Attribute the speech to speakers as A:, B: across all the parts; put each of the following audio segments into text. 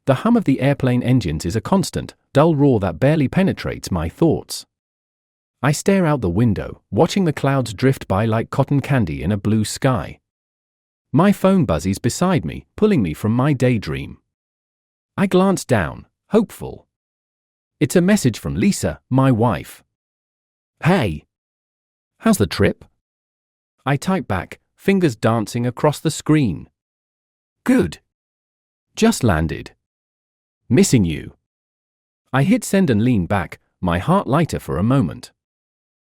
A: The hum of the airplane engines is a constant, dull roar that barely penetrates my thoughts. I stare out the window, watching the clouds drift by like cotton candy in a blue sky. My phone buzzes beside me, pulling me from my daydream. I glance down, hopeful. It's a message from Lisa, my wife. "Hey. How's the trip?" I type back, fingers dancing across the screen. "Good. Just landed. Missing you." I hit send and lean back, my heart lighter for a moment.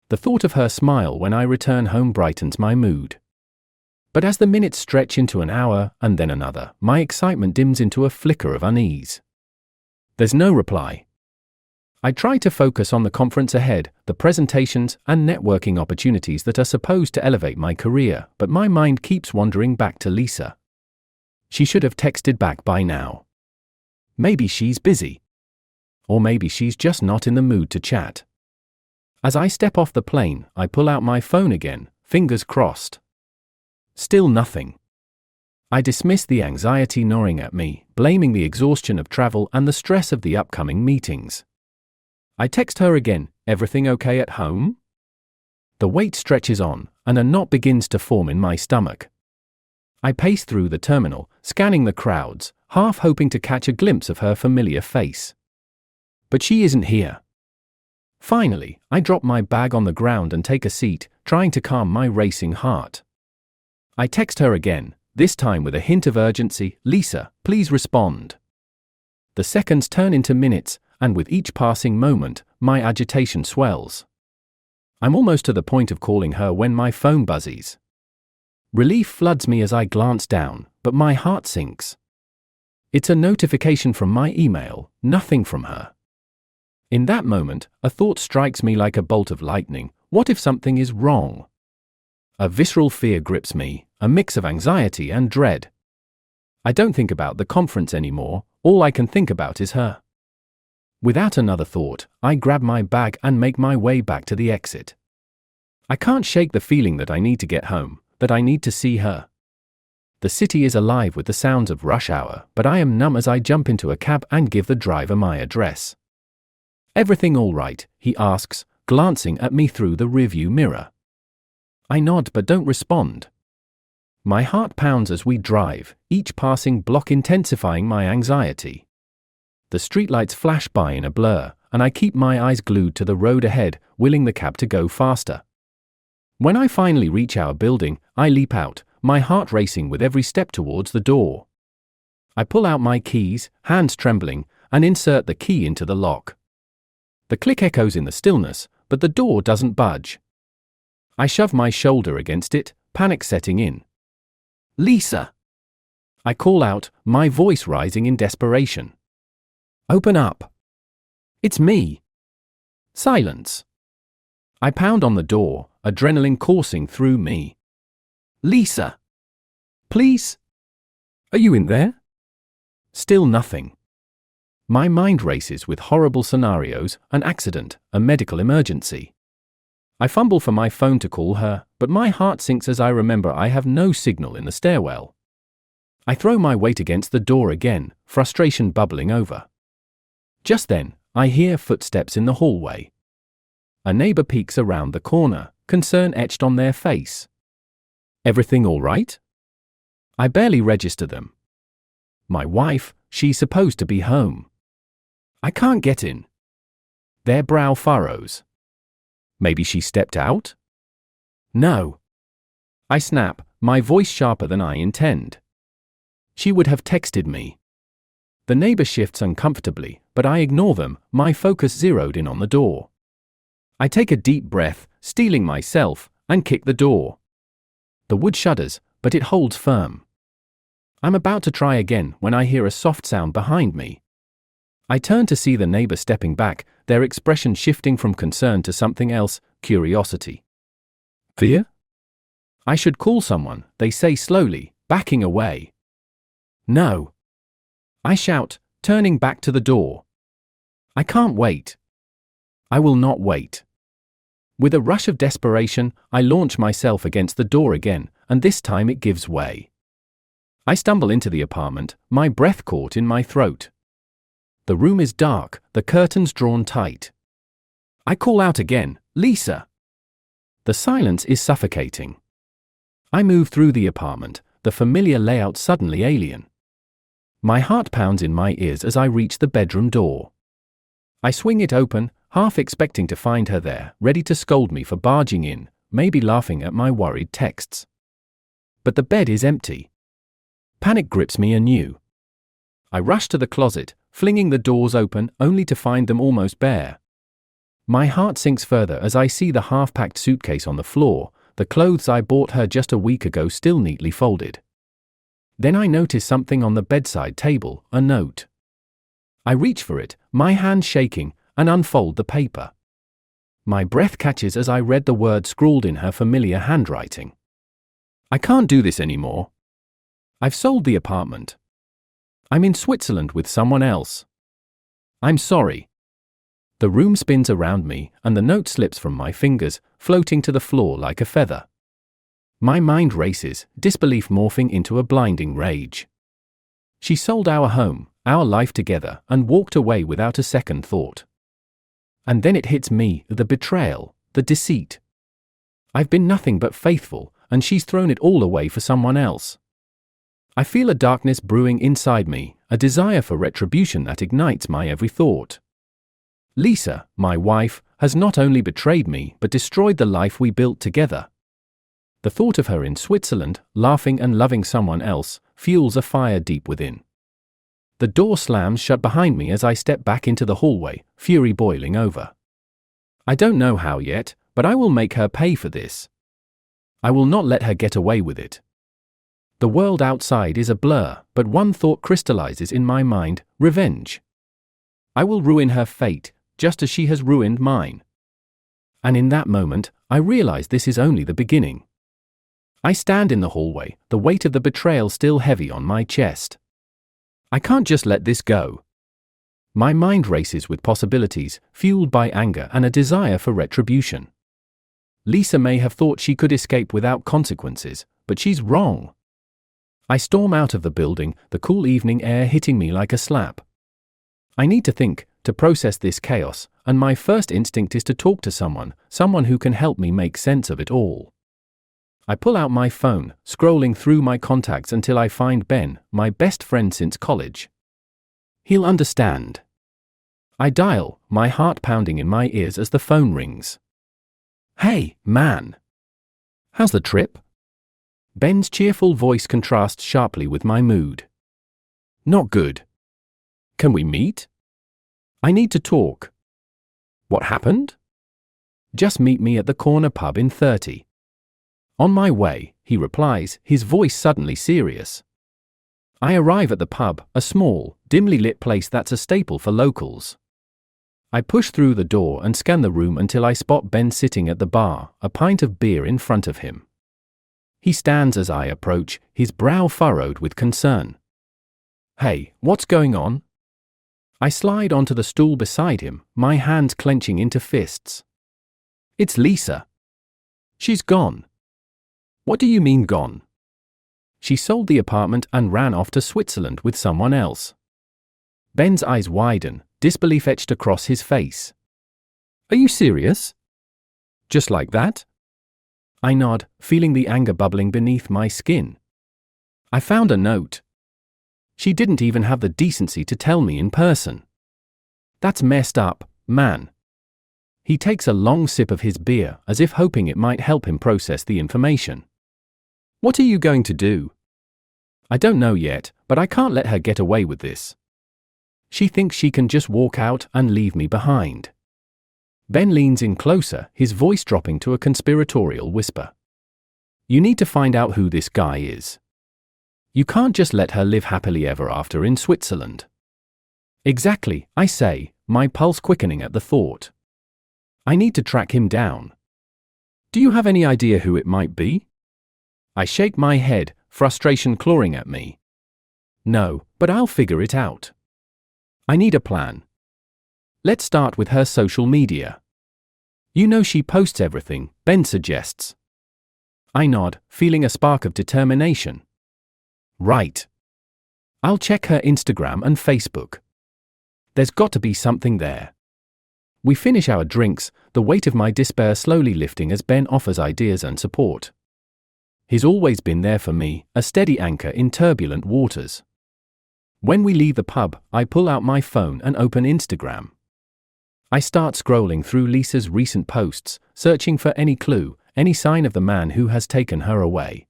A: The thought of her smile when I return home brightens my mood. But as the minutes stretch into an hour and then another, my excitement dims into a flicker of unease. There's no reply. I try to focus on the conference ahead, the presentations and networking opportunities that are supposed to elevate my career, but my mind keeps wandering back to Lisa. She should have texted back by now. Maybe she's busy. Or maybe she's just not in the mood to chat. As I step off the plane, I pull out my phone again, fingers crossed. Still nothing. I dismiss the anxiety gnawing at me, blaming the exhaustion of travel and the stress of the upcoming meetings. I text her again, "Everything okay at home?" The wait stretches on, and a knot begins to form in my stomach. I pace through the terminal, scanning the crowds, half hoping to catch a glimpse of her familiar face. But she isn't here. Finally, I drop my bag on the ground and take a seat, trying to calm my racing heart. I text her again, this time with a hint of urgency, "Lisa, please respond." The seconds turn into minutes, and with each passing moment, my agitation swells. I'm almost to the point of calling her when my phone buzzes. Relief floods me as I glance down, but my heart sinks. It's a notification from my email, nothing from her. In that moment, a thought strikes me like a bolt of lightning. What if something is wrong? A visceral fear grips me, a mix of anxiety and dread. I don't think about the conference anymore, all I can think about is her. Without another thought, I grab my bag and make my way back to the exit. I can't shake the feeling that I need to get home, that I need to see her. The city is alive with the sounds of rush hour, but I am numb as I jump into a cab and give the driver my address. "Everything all right?" he asks, glancing at me through the rearview mirror. I nod but don't respond. My heart pounds as we drive, each passing block intensifying my anxiety. The streetlights flash by in a blur, and I keep my eyes glued to the road ahead, willing the cab to go faster. When I finally reach our building, I leap out, my heart racing with every step towards the door. I pull out my keys, hands trembling, and insert the key into the lock. The click echoes in the stillness, but the door doesn't budge. I shove my shoulder against it, panic setting in. "Lisa!" I call out, my voice rising in desperation. "Open up. It's me." Silence. I pound on the door, adrenaline coursing through me. "Lisa! Please? Are you in there?" Still nothing. My mind races with horrible scenarios, an accident, a medical emergency. I fumble for my phone to call her, but my heart sinks as I remember I have no signal in the stairwell. I throw my weight against the door again, frustration bubbling over. Just then, I hear footsteps in the hallway. A neighbor peeks around the corner, concern etched on their face. "Everything all right?" I barely register them. My wife, she's supposed to be home. I can't get in. Their brow furrows. Maybe she stepped out? No. I snap, my voice sharper than I intend. She would have texted me. The neighbor shifts uncomfortably, but I ignore them, my focus zeroed in on the door. I take a deep breath, steeling myself, and kick the door. The wood shudders, but it holds firm. I'm about to try again when I hear a soft sound behind me. I turn to see the neighbor stepping back, their expression shifting from concern to something else, curiosity. "Fear?" "I should call someone," they say slowly, backing away. "No." I shout, turning back to the door. "I can't wait. I will not wait." With a rush of desperation, I launch myself against the door again, and this time it gives way. I stumble into the apartment, my breath caught in my throat. The room is dark, the curtains drawn tight. I call out again, "Lisa!" The silence is suffocating. I move through the apartment, the familiar layout suddenly alien. My heart pounds in my ears as I reach the bedroom door. I swing it open, half expecting to find her there, ready to scold me for barging in, maybe laughing at my worried texts. But the bed is empty. Panic grips me anew. I rush to the closet, flinging the doors open, only to find them almost bare. My heart sinks further as I see the half-packed suitcase on the floor, the clothes I bought her just a week ago still neatly folded. Then I notice something on the bedside table, a note. I reach for it, my hand shaking, and unfold the paper. My breath catches as I read the word scrawled in her familiar handwriting. I can't do this anymore. I've sold the apartment. I'm in Switzerland with someone else. I'm sorry. The room spins around me, and the note slips from my fingers, floating to the floor like a feather. My mind races, disbelief morphing into a blinding rage. She sold our home, our life together, and walked away without a second thought. And then it hits me, the betrayal, the deceit. I've been nothing but faithful, and she's thrown it all away for someone else. I feel a darkness brewing inside me, a desire for retribution that ignites my every thought. Lisa, my wife, has not only betrayed me but destroyed the life we built together. The thought of her in Switzerland, laughing and loving someone else, fuels a fire deep within. The door slams shut behind me as I step back into the hallway, fury boiling over. I don't know how yet, but I will make her pay for this. I will not let her get away with it. The world outside is a blur, but one thought crystallizes in my mind: revenge. I will ruin her fate, just as she has ruined mine. And in that moment, I realize this is only the beginning. I stand in the hallway, the weight of the betrayal still heavy on my chest. I can't just let this go. My mind races with possibilities, fueled by anger and a desire for retribution. Lisa may have thought she could escape without consequences, but she's wrong. I storm out of the building, the cool evening air hitting me like a slap. I need to think, to process this chaos, and my first instinct is to talk to someone who can help me make sense of it all. I pull out my phone, scrolling through my contacts until I find Ben, my best friend since college. He'll understand. I dial, my heart pounding in my ears as the phone rings. "Hey, man. How's the trip?" Ben's cheerful voice contrasts sharply with my mood. "Not good. Can we meet? I need to talk." "What happened?" "Just meet me at the corner pub in 30. "On my way," he replies, his voice suddenly serious. I arrive at the pub, a small, dimly lit place that's a staple for locals. I push through the door and scan the room until I spot Ben sitting at the bar, a pint of beer in front of him. He stands as I approach, his brow furrowed with concern. "Hey, what's going on?" I slide onto the stool beside him, my hands clenching into fists. "It's Lisa. She's gone." "What do you mean gone?" "She sold the apartment and ran off to Switzerland with someone else." Ben's eyes widen, disbelief etched across his face. "Are you serious? Just like that?" I nod, feeling the anger bubbling beneath my skin. "I found a note. She didn't even have the decency to tell me in person." "That's messed up, man." He takes a long sip of his beer, as if hoping it might help him process the information. "What are you going to do?" "I don't know yet, but I can't let her get away with this. She thinks she can just walk out and leave me behind." Ben leans in closer, his voice dropping to a conspiratorial whisper. "You need to find out who this guy is. You can't just let her live happily ever after in Switzerland." "Exactly," I say, my pulse quickening at the thought. "I need to track him down." "Do you have any idea who it might be?" I shake my head, frustration clawing at me. "No, but I'll figure it out." "I need a plan." "Let's start with her social media." "You know she posts everything," Ben suggests. I nod, feeling a spark of determination. "Right. I'll check her Instagram and Facebook." There's got to be something there. We finish our drinks, the weight of my despair slowly lifting as Ben offers ideas and support. He's always been there for me, a steady anchor in turbulent waters. When we leave the pub, I pull out my phone and open Instagram. I start scrolling through Lisa's recent posts, searching for any clue, any sign of the man who has taken her away.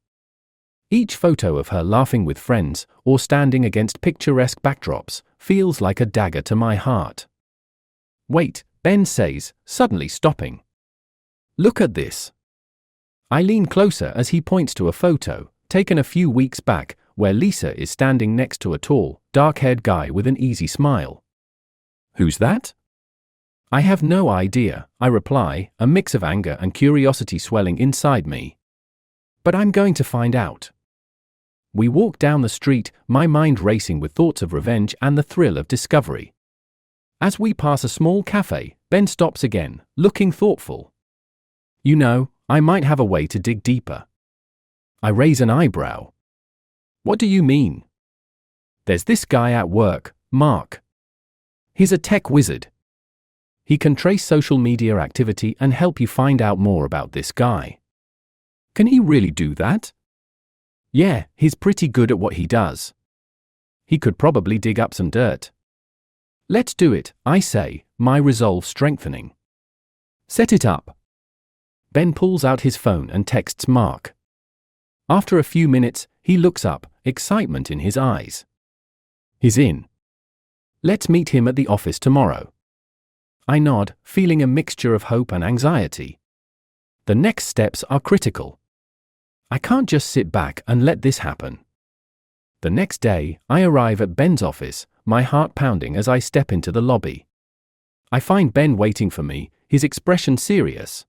A: Each photo of her laughing with friends, or standing against picturesque backdrops, feels like a dagger to my heart. Wait, Ben says, suddenly stopping. Look at this. I lean closer as he points to a photo, taken a few weeks back, where Lisa is standing next to a tall, dark-haired guy with an easy smile. Who's that? I have no idea, I reply, a mix of anger and curiosity swelling inside me. But I'm going to find out. We walk down the street, my mind racing with thoughts of revenge and the thrill of discovery. As we pass a small cafe, Ben stops again, looking thoughtful. You know, I might have a way to dig deeper. I raise an eyebrow. What do you mean? There's this guy at work, Mark. He's a tech wizard. He can trace social media activity and help you find out more about this guy. Can he really do that? Yeah, he's pretty good at what he does. He could probably dig up some dirt. Let's do it, I say, my resolve strengthening. Set it up. Ben pulls out his phone and texts Mark. After a few minutes, he looks up, excitement in his eyes. He's in. Let's meet him at the office tomorrow. I nod, feeling a mixture of hope and anxiety. The next steps are critical. I can't just sit back and let this happen. The next day, I arrive at Ben's office, my heart pounding as I step into the lobby. I find Ben waiting for me, his expression serious.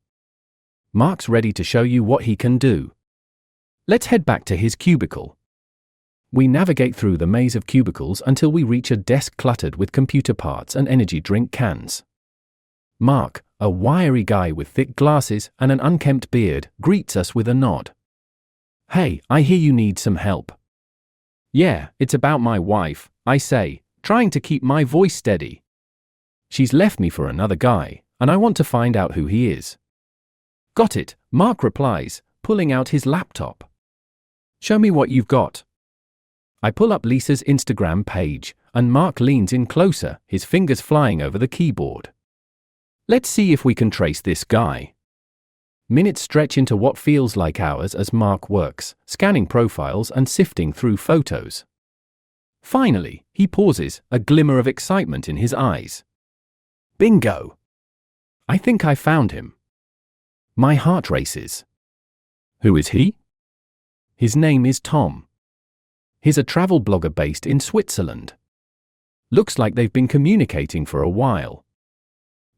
A: Mark's ready to show you what he can do. Let's head back to his cubicle. We navigate through the maze of cubicles until we reach a desk cluttered with computer parts and energy drink cans. Mark, a wiry guy with thick glasses and an unkempt beard, greets us with a nod. Hey, I hear you need some help. Yeah, it's about my wife, I say, trying to keep my voice steady. She's left me for another guy, and I want to find out who he is. Got it, Mark replies, pulling out his laptop. Show me what you've got. I pull up Lisa's Instagram page, and Mark leans in closer, his fingers flying over the keyboard. Let's see if we can trace this guy. Minutes stretch into what feels like hours as Mark works, scanning profiles and sifting through photos. Finally, he pauses, a glimmer of excitement in his eyes. Bingo! I think I found him. My heart races. Who is he? His name is Tom. He's a travel blogger based in Switzerland. Looks like they've been communicating for a while.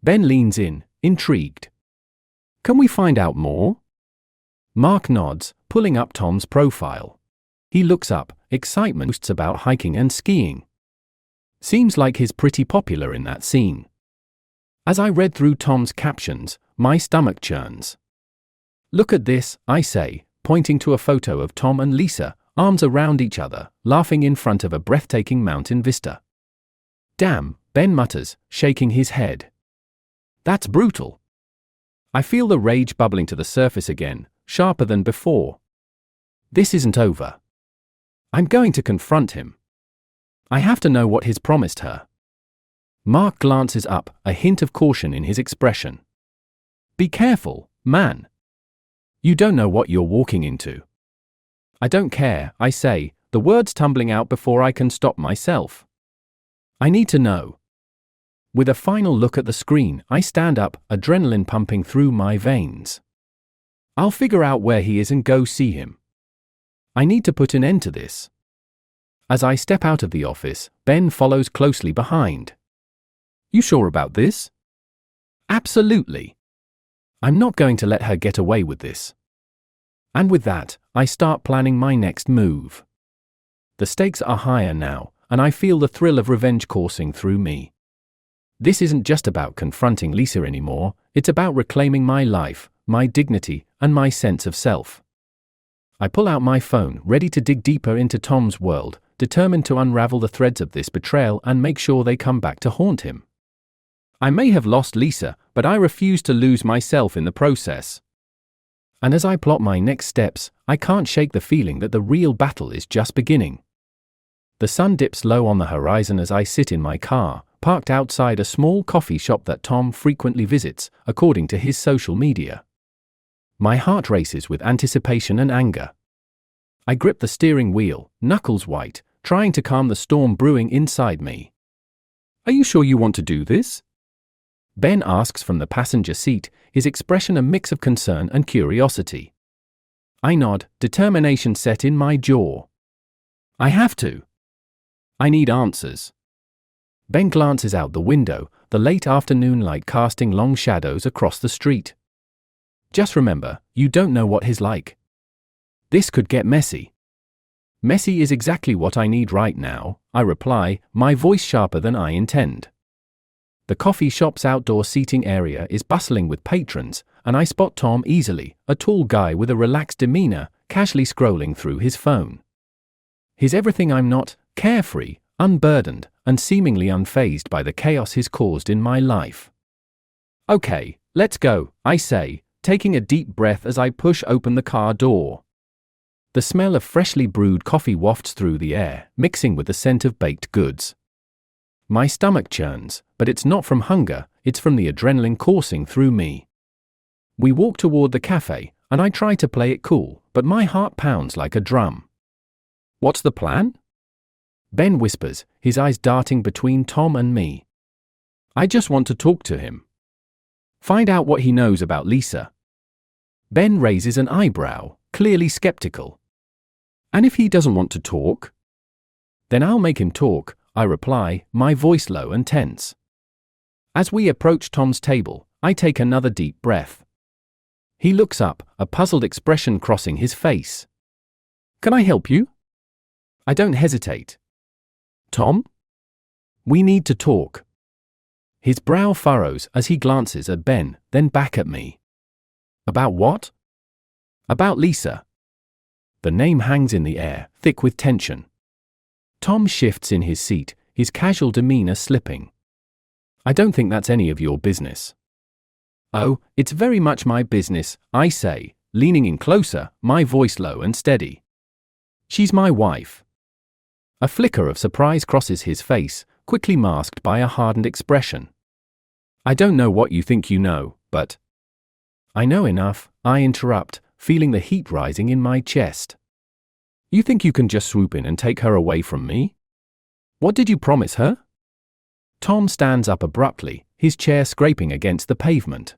A: Ben leans in, intrigued. Can we find out more? Mark nods, pulling up Tom's profile. He looks up, excitement posts about hiking and skiing. Seems like he's pretty popular in that scene. As I read through Tom's captions, my stomach churns. Look at this, I say, pointing to a photo of Tom and Lisa, arms around each other, laughing in front of a breathtaking mountain vista. Damn, Ben mutters, shaking his head. That's brutal. I feel the rage bubbling to the surface again, sharper than before. This isn't over. I'm going to confront him. I have to know what he's promised her. Mark glances up, a hint of caution in his expression. Be careful, man. You don't know what you're walking into. I don't care, I say, the words tumbling out before I can stop myself. I need to know. With a final look at the screen, I stand up, adrenaline pumping through my veins. I'll figure out where he is and go see him. I need to put an end to this. As I step out of the office, Ben follows closely behind. You sure about this? Absolutely. I'm not going to let her get away with this. And with that, I start planning my next move. The stakes are higher now, and I feel the thrill of revenge coursing through me. This isn't just about confronting Lisa anymore, it's about reclaiming my life, my dignity, and my sense of self. I pull out my phone, ready to dig deeper into Tom's world, determined to unravel the threads of this betrayal and make sure they come back to haunt him. I may have lost Lisa, but I refuse to lose myself in the process. And as I plot my next steps, I can't shake the feeling that the real battle is just beginning. The sun dips low on the horizon as I sit in my car, parked outside a small coffee shop that Tom frequently visits, according to his social media. My heart races with anticipation and anger. I grip the steering wheel, knuckles white, trying to calm the storm brewing inside me. "Are you sure you want to do this?" Ben asks from the passenger seat, his expression a mix of concern and curiosity. I nod, determination set in my jaw. I have to. I need answers. Ben glances out the window, the late afternoon light casting long shadows across the street. Just remember, you don't know what he's like. This could get messy. Messy is exactly what I need right now, I reply, my voice sharper than I intend. The coffee shop's outdoor seating area is bustling with patrons, and I spot Tom easily, a tall guy with a relaxed demeanor, casually scrolling through his phone. He's everything I'm not, carefree, unburdened, and seemingly unfazed by the chaos he's caused in my life. Okay, let's go, I say, taking a deep breath as I push open the car door. The smell of freshly brewed coffee wafts through the air, mixing with the scent of baked goods. My stomach churns, but it's not from hunger, it's from the adrenaline coursing through me. We walk toward the cafe, and I try to play it cool, but my heart pounds like a drum. What's the plan? Ben whispers, his eyes darting between Tom and me. I just want to talk to him. Find out what he knows about Lisa. Ben raises an eyebrow, clearly skeptical. And if he doesn't want to talk? Then I'll make him talk, I reply, my voice low and tense. As we approach Tom's table, I take another deep breath. He looks up, a puzzled expression crossing his face. Can I help you? I don't hesitate. Tom? We need to talk. His brow furrows as he glances at Ben, then back at me. About what? About Lisa. The name hangs in the air, thick with tension. Tom shifts in his seat, his casual demeanor slipping. I don't think that's any of your business. Oh, it's very much my business, I say, leaning in closer, my voice low and steady. She's my wife. A flicker of surprise crosses his face, quickly masked by a hardened expression. I don't know what you think you know, but... I know enough, I interrupt, feeling the heat rising in my chest. You think you can just swoop in and take her away from me? What did you promise her? Tom stands up abruptly, his chair scraping against the pavement.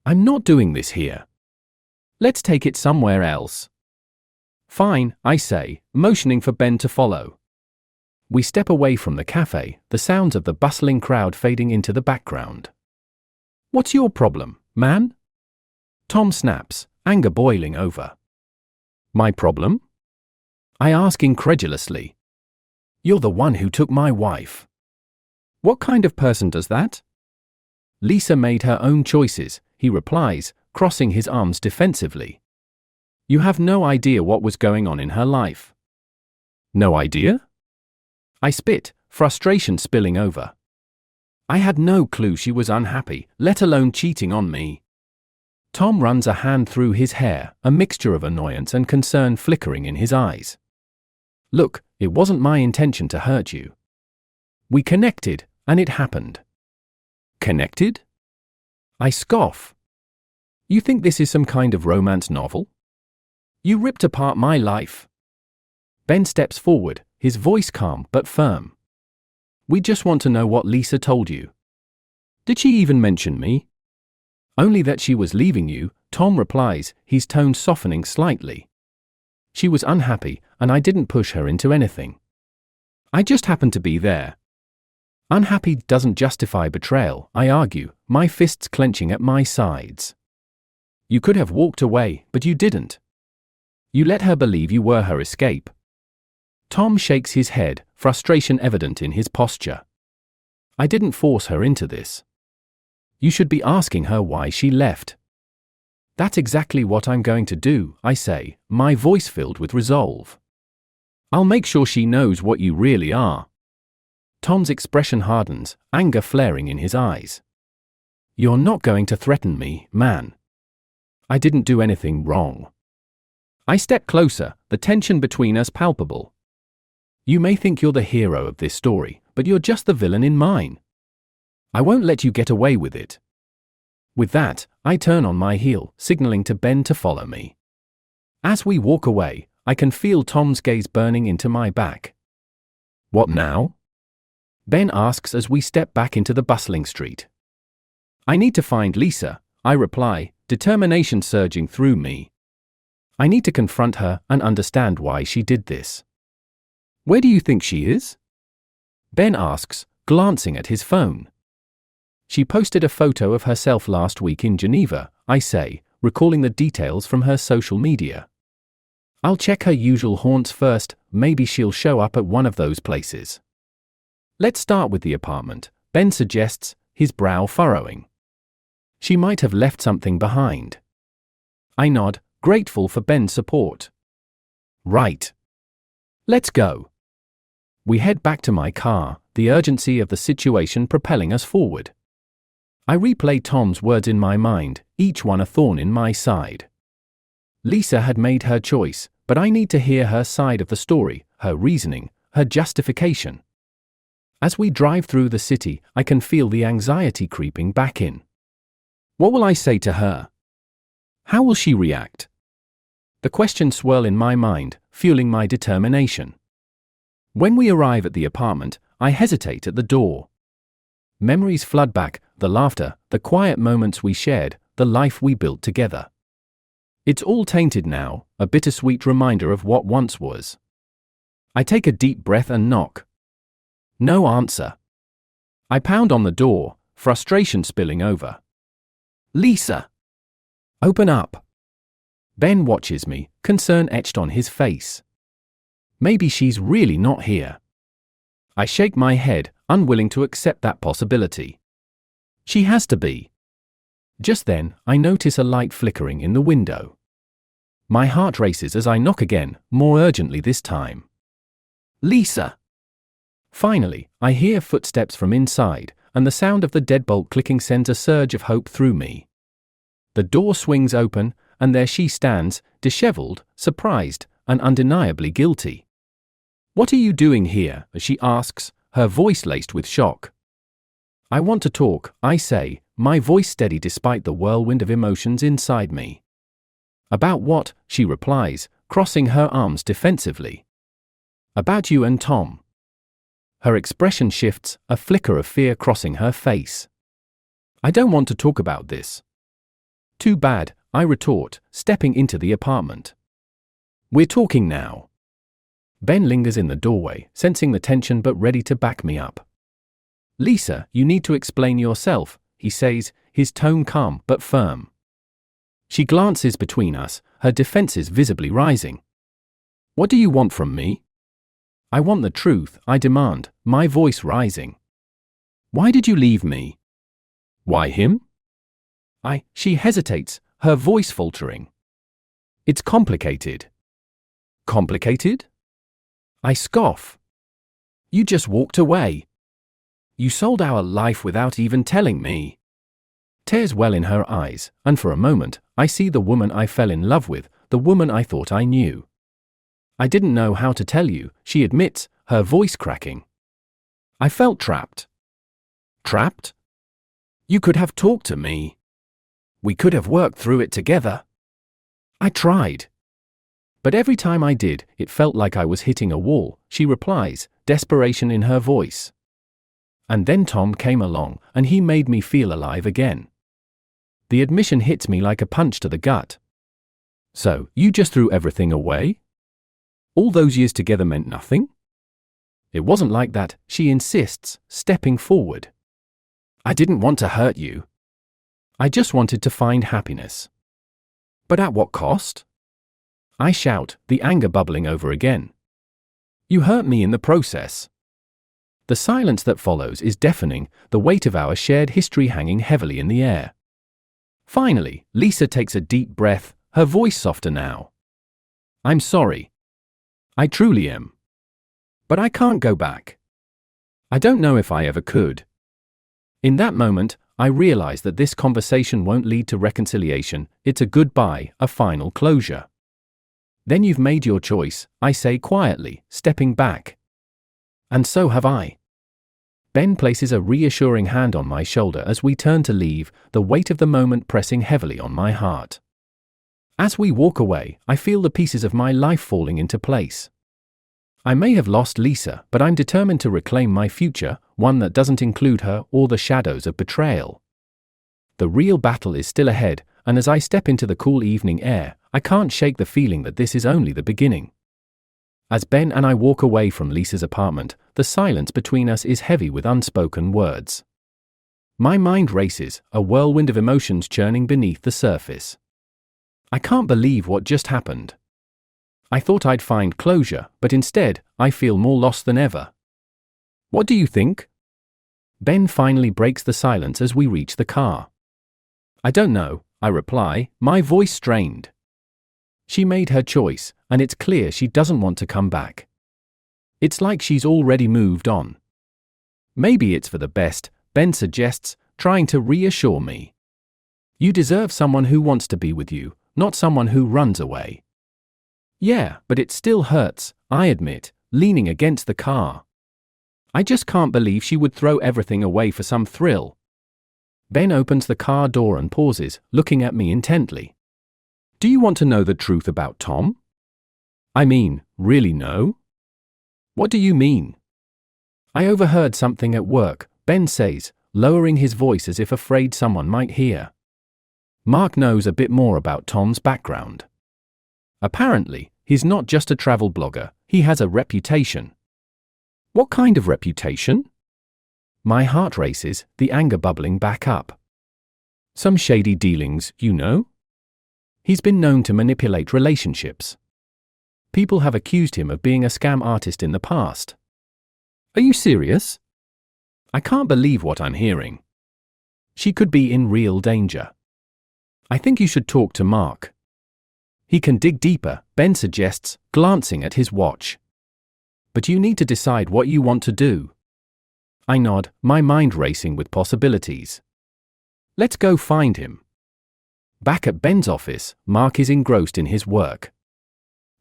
A: I'm not doing this here. Let's take it somewhere else. Fine, I say, motioning for Ben to follow. We step away from the cafe, the sounds of the bustling crowd fading into the background. What's your problem, man? Tom snaps, anger boiling over. My problem? I ask incredulously. You're the one who took my wife. What kind of person does that? Lisa made her own choices, he replies, crossing his arms defensively. You have no idea what was going on in her life. No idea? I spit, frustration spilling over. I had no clue she was unhappy, let alone cheating on me. Tom runs a hand through his hair, a mixture of annoyance and concern flickering in his eyes. Look, it wasn't my intention to hurt you. We connected, and it happened. Connected? I scoff. You think this is some kind of romance novel? You ripped apart my life. Ben steps forward, his voice calm but firm. We just want to know what Lisa told you. Did she even mention me? Only that she was leaving you, Tom replies, his tone softening slightly. She was unhappy, and I didn't push her into anything. I just happened to be there. Unhappy doesn't justify betrayal, I argue, my fists clenching at my sides. You could have walked away, but you didn't. You let her believe you were her escape. Tom shakes his head, frustration evident in his posture. I didn't force her into this. You should be asking her why she left. That's exactly what I'm going to do, I say, my voice filled with resolve. I'll make sure she knows what you really are. Tom's expression hardens, anger flaring in his eyes. You're not going to threaten me, man. I didn't do anything wrong. I step closer, the tension between us palpable. You may think you're the hero of this story, but you're just the villain in mine. I won't let you get away with it. With that, I turn on my heel, signaling to Ben to follow me. As we walk away, I can feel Tom's gaze burning into my back. What now? Ben asks as we step back into the bustling street. I need to find Lisa, I reply, determination surging through me. I need to confront her and understand why she did this. Where do you think she is? Ben asks, glancing at his phone. She posted a photo of herself last week in Geneva, I say, recalling the details from her social media. I'll check her usual haunts first, maybe she'll show up at one of those places. Let's start with the apartment, Ben suggests, his brow furrowing. She might have left something behind. I nod, grateful for Ben's support. Right. Let's go. We head back to my car, the urgency of the situation propelling us forward. I replay Tom's words in my mind, each one a thorn in my side. Lisa had made her choice, but I need to hear her side of the story, her reasoning, her justification. As we drive through the city, I can feel the anxiety creeping back in. What will I say to her? How will she react? The questions swirl in my mind, fueling my determination. When we arrive at the apartment, I hesitate at the door. Memories flood back, the laughter, the quiet moments we shared, the life we built together. It's all tainted now, a bittersweet reminder of what once was. I take a deep breath and knock. No answer. I pound on the door, frustration spilling over. Lisa! Open up. Ben watches me, concern etched on his face. Maybe she's really not here. I shake my head, unwilling to accept that possibility. She has to be. Just then, I notice a light flickering in the window. My heart races as I knock again, more urgently this time. Lisa! Finally, I hear footsteps from inside, and the sound of the deadbolt clicking sends a surge of hope through me. The door swings open, and there she stands, disheveled, surprised, and undeniably guilty. What are you doing here? She asks, her voice laced with shock. I want to talk, I say, my voice steady despite the whirlwind of emotions inside me. About what? She replies, crossing her arms defensively. About you and Tom. Her expression shifts, a flicker of fear crossing her face. I don't want to talk about this. Too bad, I retort, stepping into the apartment. We're talking now. Ben lingers in the doorway, sensing the tension but ready to back me up. Lisa, you need to explain yourself, he says, his tone calm but firm. She glances between us, her defenses visibly rising. What do you want from me? I want the truth, I demand, my voice rising. Why did you leave me? Why him? She hesitates, her voice faltering. It's complicated. Complicated? I scoff. You just walked away. You sold our life without even telling me. Tears well in her eyes, and for a moment, I see the woman I fell in love with, the woman I thought I knew. I didn't know how to tell you, she admits, her voice cracking. I felt trapped. Trapped? You could have talked to me. We could have worked through it together. I tried. But every time I did, it felt like I was hitting a wall, she replies, desperation in her voice. And then Tom came along, and he made me feel alive again. The admission hits me like a punch to the gut. So, you just threw everything away? All those years together meant nothing? It wasn't like that, she insists, stepping forward. I didn't want to hurt you. I just wanted to find happiness. But at what cost? I shout, the anger bubbling over again. You hurt me in the process. The silence that follows is deafening, the weight of our shared history hanging heavily in the air. Finally, Lisa takes a deep breath, her voice softer now. I'm sorry. I truly am. But I can't go back. I don't know if I ever could. In that moment, I realize that this conversation won't lead to reconciliation. It's a goodbye, a final closure. Then you've made your choice, I say quietly, stepping back. And so have I. Ben places a reassuring hand on my shoulder as we turn to leave, the weight of the moment pressing heavily on my heart. As we walk away, I feel the pieces of my life falling into place. I may have lost Lisa, but I'm determined to reclaim my future, one that doesn't include her or the shadows of betrayal. The real battle is still ahead, and as I step into the cool evening air, I can't shake the feeling that this is only the beginning. As Ben and I walk away from Lisa's apartment, the silence between us is heavy with unspoken words. My mind races, a whirlwind of emotions churning beneath the surface. I can't believe what just happened. I thought I'd find closure, but instead, I feel more lost than ever. What do you think? Ben finally breaks the silence as we reach the car. I don't know, I reply, my voice strained. She made her choice, and it's clear she doesn't want to come back. It's like she's already moved on. Maybe it's for the best, Ben suggests, trying to reassure me. You deserve someone who wants to be with you, not someone who runs away. Yeah, but it still hurts, I admit, leaning against the car. I just can't believe she would throw everything away for some thrill. Ben opens the car door and pauses, looking at me intently. Do you want to know the truth about Tom? I mean, really know? What do you mean? I overheard something at work, Ben says, lowering his voice as if afraid someone might hear. Mark knows a bit more about Tom's background. Apparently, he's not just a travel blogger, he has a reputation. What kind of reputation? My heart races, the anger bubbling back up. Some shady dealings, you know? He's been known to manipulate relationships. People have accused him of being a scam artist in the past. Are you serious? I can't believe what I'm hearing. She could be in real danger. I think you should talk to Mark. He can dig deeper, Ben suggests, glancing at his watch. But you need to decide what you want to do. I nod, my mind racing with possibilities. Let's go find him. Back at Ben's office, Mark is engrossed in his work.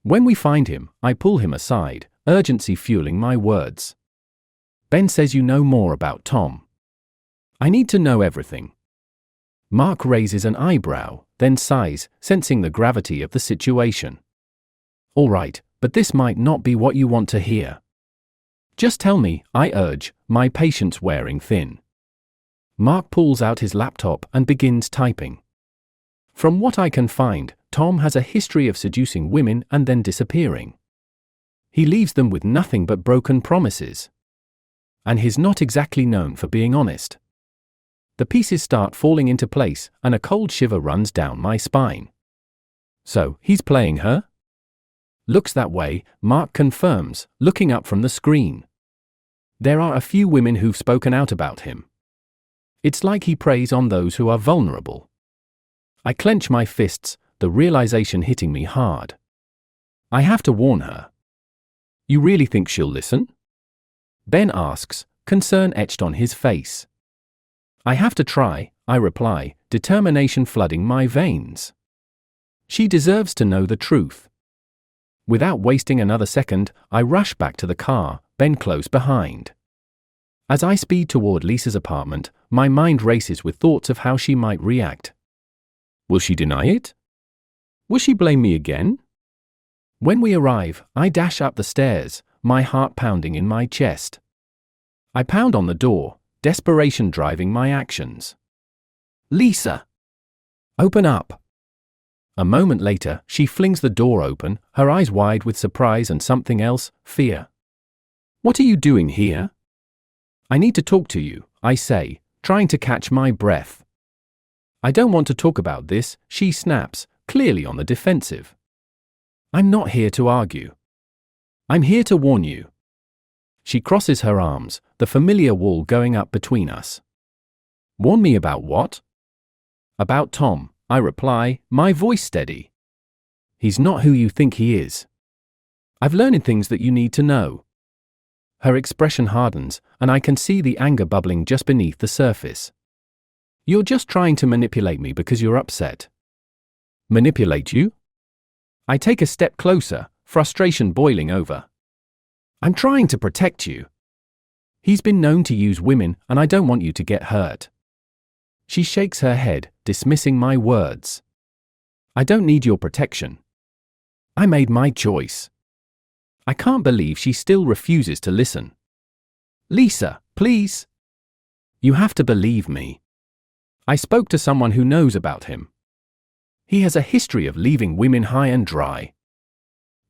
A: When we find him, I pull him aside, urgency fueling my words. Ben says you know more about Tom. I need to know everything. Mark raises an eyebrow, then sighs, sensing the gravity of the situation. All right, but this might not be what you want to hear. Just tell me, I urge, my patience wearing thin. Mark pulls out his laptop and begins typing. From what I can find, Tom has a history of seducing women and then disappearing. He leaves them with nothing but broken promises. And he's not exactly known for being honest. The pieces start falling into place, and a cold shiver runs down my spine. So, he's playing her? Looks that way, Mark confirms, looking up from the screen. There are a few women who've spoken out about him. It's like he preys on those who are vulnerable. I clench my fists, the realization hitting me hard. I have to warn her. You really think she'll listen? Ben asks, concern etched on his face. I have to try, I reply, determination flooding my veins. She deserves to know the truth. Without wasting another second, I rush back to the car, Ben close behind. As I speed toward Lisa's apartment, my mind races with thoughts of how she might react. Will she deny it? Will she blame me again? When we arrive, I dash up the stairs, my heart pounding in my chest. I pound on the door, desperation driving my actions. Lisa! Open up! A moment later, she flings the door open, her eyes wide with surprise and something else, fear. What are you doing here? I need to talk to you, I say, trying to catch my breath. I don't want to talk about this, she snaps, clearly on the defensive. I'm not here to argue. I'm here to warn you. She crosses her arms, the familiar wall going up between us. Warn me about what? About Tom, I reply, my voice steady. He's not who you think he is. I've learned things that you need to know. Her expression hardens, and I can see the anger bubbling just beneath the surface. You're just trying to manipulate me because you're upset. Manipulate you? I take a step closer, frustration boiling over. I'm trying to protect you. He's been known to use women, and I don't want you to get hurt. She shakes her head, dismissing my words. I don't need your protection. I made my choice. I can't believe she still refuses to listen. Lisa, please. You have to believe me. I spoke to someone who knows about him. He has a history of leaving women high and dry.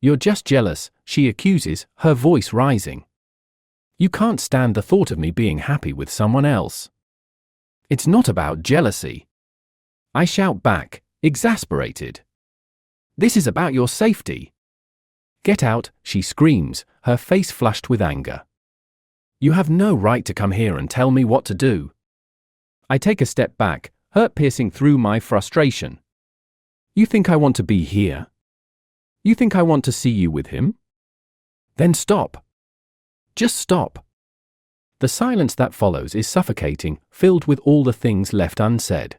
A: You're just jealous, she accuses, her voice rising. You can't stand the thought of me being happy with someone else. It's not about jealousy. I shout back, exasperated. This is about your safety. Get out, she screams, her face flushed with anger. You have no right to come here and tell me what to do. I take a step back, hurt piercing through my frustration. You think I want to be here? You think I want to see you with him? Then stop. Just stop. The silence that follows is suffocating, filled with all the things left unsaid.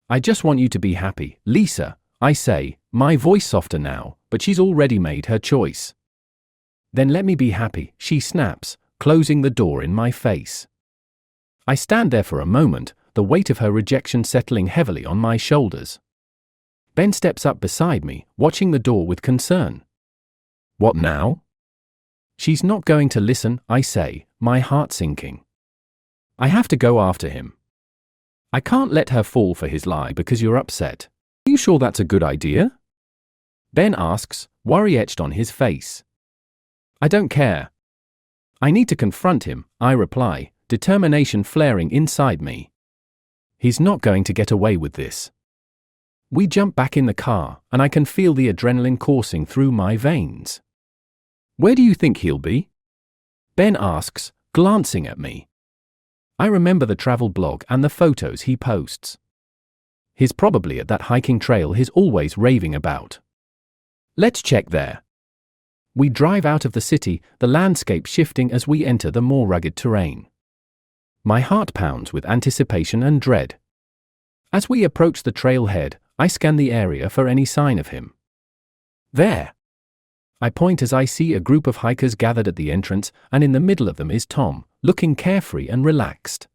A: I just want you to be happy, Lisa, I say, my voice softer now, but she's already made her choice. Then let me be happy, she snaps, closing the door in my face. I stand there for a moment, the weight of her rejection settling heavily on my shoulders. Ben steps up beside me, watching the door with concern. What now? She's not going to listen, I say, my heart sinking. I have to go after him. I can't let her fall for his lie because you're upset. Are you sure that's a good idea? Ben asks, worry etched on his face. I don't care. I need to confront him, I reply, determination flaring inside me. He's not going to get away with this. We jump back in the car, and I can feel the adrenaline coursing through my veins. Where do you think he'll be? Ben asks, glancing at me. I remember the travel blog and the photos he posts. He's probably at that hiking trail he's always raving about. Let's check there. We drive out of the city, the landscape shifting as we enter the more rugged terrain. My heart pounds with anticipation and dread. As we approach the trailhead, I scan the area for any sign of him. There! I point as I see a group of hikers gathered at the entrance, and in the middle of them is Tom, looking carefree and relaxed.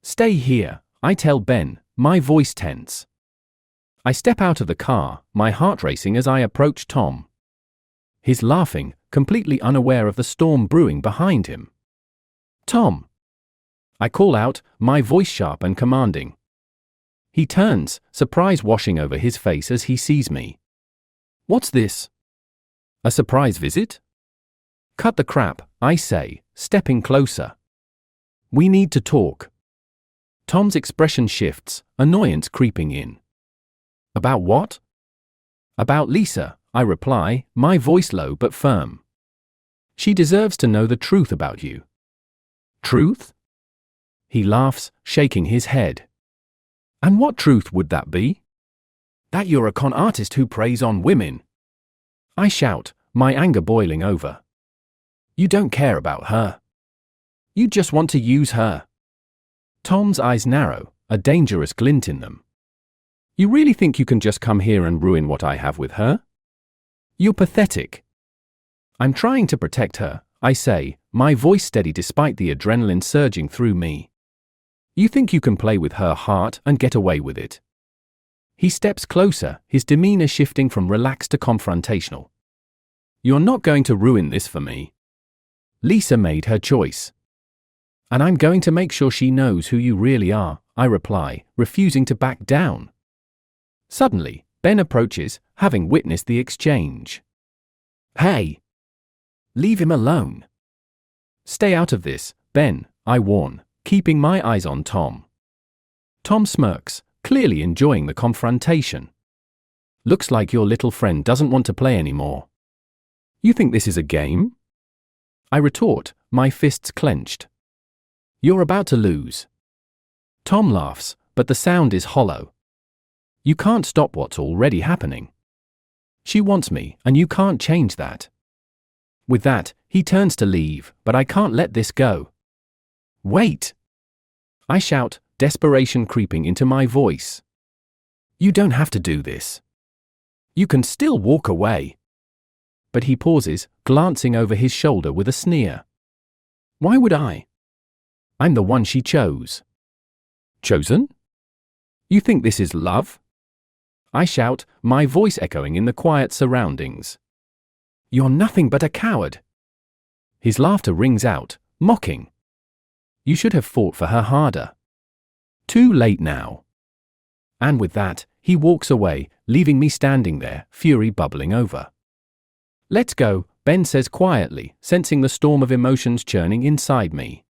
A: Stay here, I tell Ben, my voice tense. I step out of the car, my heart racing as I approach Tom. He's laughing, completely unaware of the storm brewing behind him. Tom! I call out, my voice sharp and commanding. He turns, surprise washing over his face as he sees me. What's this? A surprise visit? Cut the crap, I say, stepping closer. We need to talk. Tom's expression shifts, annoyance creeping in. About what? About Lisa, I reply, my voice low but firm. She deserves to know the truth about you. Truth? He laughs, shaking his head. And what truth would that be? That you're a con artist who preys on women. I shout, my anger boiling over. You don't care about her. You just want to use her. Tom's eyes narrow, a dangerous glint in them. You really think you can just come here and ruin what I have with her? You're pathetic. I'm trying to protect her, I say, my voice steady despite the adrenaline surging through me. You think you can play with her heart and get away with it? He steps closer, his demeanor shifting from relaxed to confrontational. You're not going to ruin this for me. Lisa made her choice. And I'm going to make sure she knows who you really are, I reply, refusing to back down. Suddenly, Ben approaches, having witnessed the exchange. Hey! Leave him alone. Stay out of this, Ben, I warn, keeping my eyes on Tom. Tom smirks, clearly enjoying the confrontation. Looks like your little friend doesn't want to play anymore. You think this is a game? I retort, my fists clenched. You're about to lose. Tom laughs, but the sound is hollow. You can't stop what's already happening. She wants me, and you can't change that. With that, He turns to leave, but I can't let this go. Wait! I shout, desperation creeping into my voice. You don't have to do this. You can still walk away. But he pauses, glancing over his shoulder with a sneer. Why would I? I'm the one she chose. Chosen? You think this is love? I shout, my voice echoing in the quiet surroundings. You're nothing but a coward. His laughter rings out, mocking. You should have fought for her harder. Too late now. And with that, he walks away, leaving me standing there, fury bubbling over. Let's go, Ben says quietly, sensing the storm of emotions churning inside me.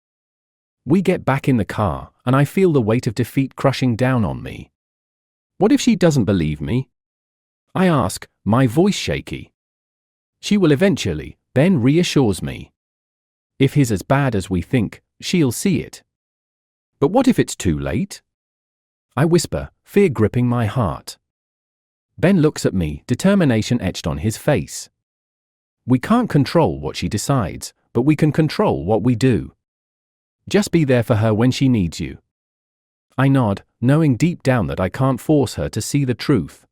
A: We get back in the car, and I feel the weight of defeat crushing down on me. What if she doesn't believe me? I ask, my voice shaky. She will eventually, Ben reassures me. If he's as bad as we think, she'll see it. But what if it's too late? I whisper, fear gripping my heart. Ben looks at me, determination etched on his face. We can't control what she decides, but we can control what we do. Just be there for her when she needs you. I nod, knowing deep down that I can't force her to see the truth.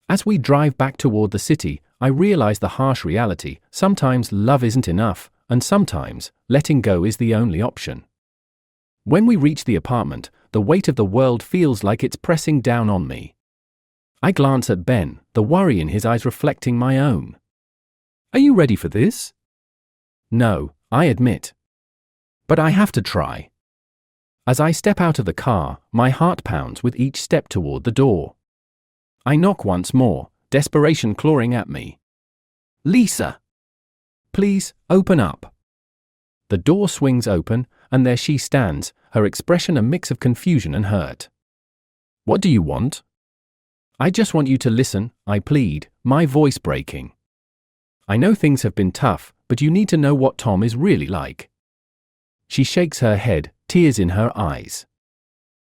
A: As we drive back toward the city, I realize the harsh reality. Sometimes love isn't enough, and sometimes letting go is the only option. When we reach the apartment, the weight of the world feels like it's pressing down on me. I glance at Ben, the worry in his eyes reflecting my own. Are you ready for this? No, I admit. But I have to try. As I step out of the car, my heart pounds with each step toward the door. I knock once more, desperation clawing at me. Lisa! Please, open up. The door swings open, and there she stands, her expression a mix of confusion and hurt. What do you want? I just want you to listen, I plead, my voice breaking. I know things have been tough, but you need to know what Tom is really like. She shakes her head, tears in her eyes.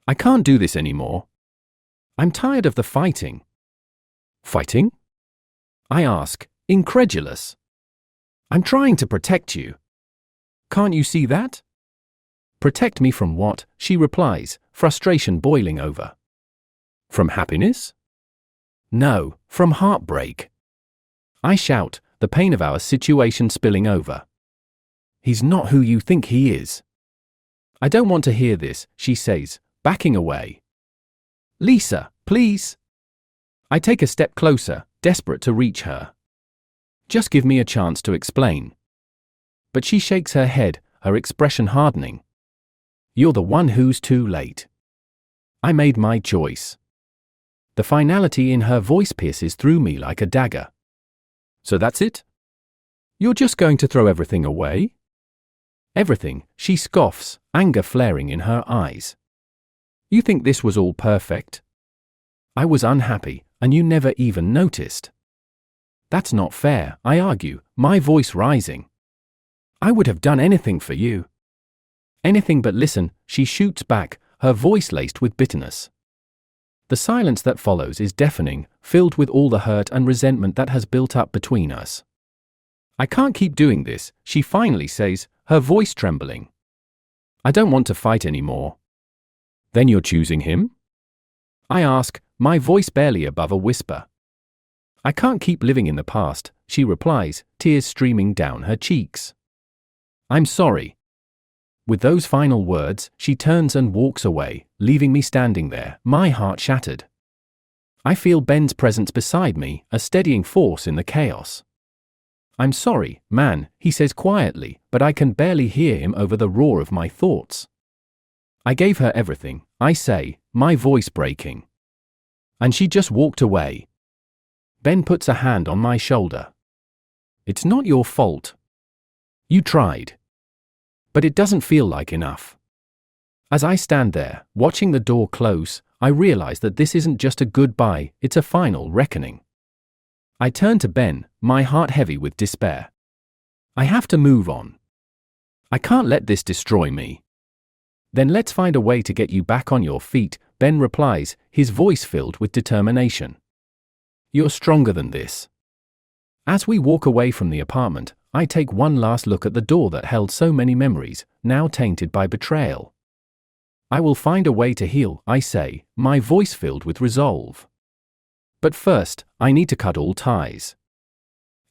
A: I can't do this anymore. I'm tired of the fighting. Fighting? I ask, incredulous. I'm trying to protect you. Can't you see that? Protect me from what? She replies, frustration boiling over. From happiness? No, from heartbreak. I shout, the pain of our situation spilling over. He's not who you think he is. I don't want to hear this, she says, backing away. Lisa, please. I take a step closer, desperate to reach her. Just give me a chance to explain. But she shakes her head, her expression hardening. You're the one who's too late. I made my choice. The finality in her voice pierces through me like a dagger. So that's it? You're just going to throw everything away? Everything, she scoffs, anger flaring in her eyes. You think this was all perfect? I was unhappy, and you never even noticed. That's not fair, I argue, my voice rising. I would have done anything for you. Anything but listen, she shoots back, her voice laced with bitterness. The silence that follows is deafening, filled with all the hurt and resentment that has built up between us. I can't keep doing this, she finally says, her voice trembling. I don't want to fight anymore. Then you're choosing him? I ask, my voice barely above a whisper. I can't keep living in the past, she replies, tears streaming down her cheeks. I'm sorry. With those final words, she turns and walks away, leaving me standing there, my heart shattered. I feel Ben's presence beside me, a steadying force in the chaos. I'm sorry, man, he says quietly, but I can barely hear him over the roar of my thoughts. I gave her everything, I say, my voice breaking. And she just walked away. Ben puts a hand on my shoulder. It's not your fault. You tried. But it doesn't feel like enough. As I stand there, watching the door close, I realize that this isn't just a goodbye, it's a final reckoning. I turn to Ben, my heart heavy with despair. I have to move on. I can't let this destroy me. Then let's find a way to get you back on your feet, Ben replies, his voice filled with determination. You're stronger than this. As we walk away from the apartment, I take one last look at the door that held so many memories, now tainted by betrayal. I will find a way to heal, I say, my voice filled with resolve. But first, I need to cut all ties.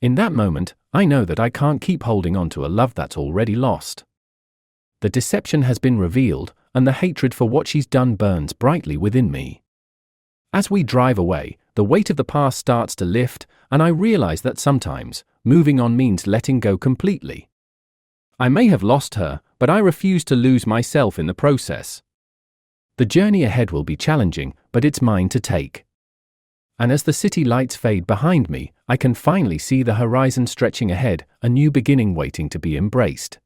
A: In that moment, I know that I can't keep holding on to a love that's already lost. The deception has been revealed, and the hatred for what she's done burns brightly within me. As we drive away, the weight of the past starts to lift, and I realize that sometimes, moving on means letting go completely. I may have lost her, but I refuse to lose myself in the process. The journey ahead will be challenging, but it's mine to take. And as the city lights fade behind me, I can finally see the horizon stretching ahead, a new beginning waiting to be embraced.